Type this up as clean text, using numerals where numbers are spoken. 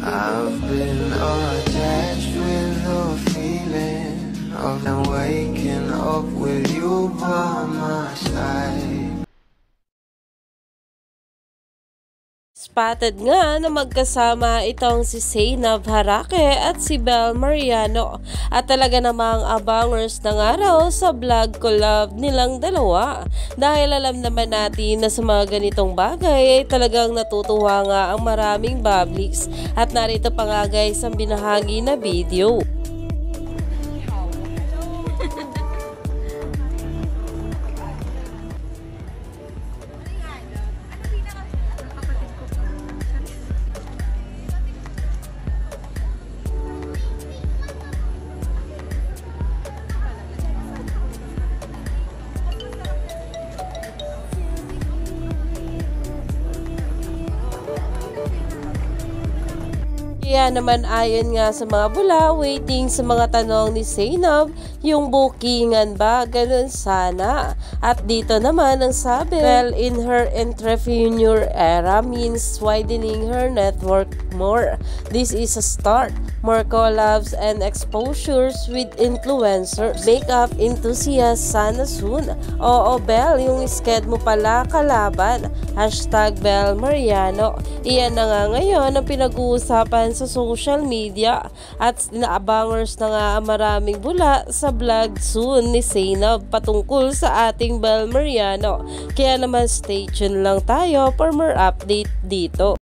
I've been attached with the feeling of waking up with you by my side. Spotted nga na magkasama itong si Zainab Harake at si Bel Mariano at talaga namang abangers na nga raw sa vlog collab nilang dalawa dahil alam naman natin na sa mga ganitong bagay ay talagang natutuwa nga ang maraming publics at narito pa nga guys ang binahagi na video. Kaya naman ayon nga sa mga bula, waiting sa mga tanong ni Zainab, yung bookingan ba, ganun sana. At dito naman ang sabi, well, in her entrepreneur era means widening her network more. This is a start. More collabs and exposures with influencers. Makeup enthusiast sana soon. Oo, Bel, yung sked mo pala kalaban. Hashtag Bel Mariano. Iyan na nga ngayon ang pinag-uusapan sa social media at inaabangers na nga ang maraming bula sa vlog soon ni Zainab patungkol sa ating Bel Mariano. Kaya naman stay tuned lang tayo for more update dito.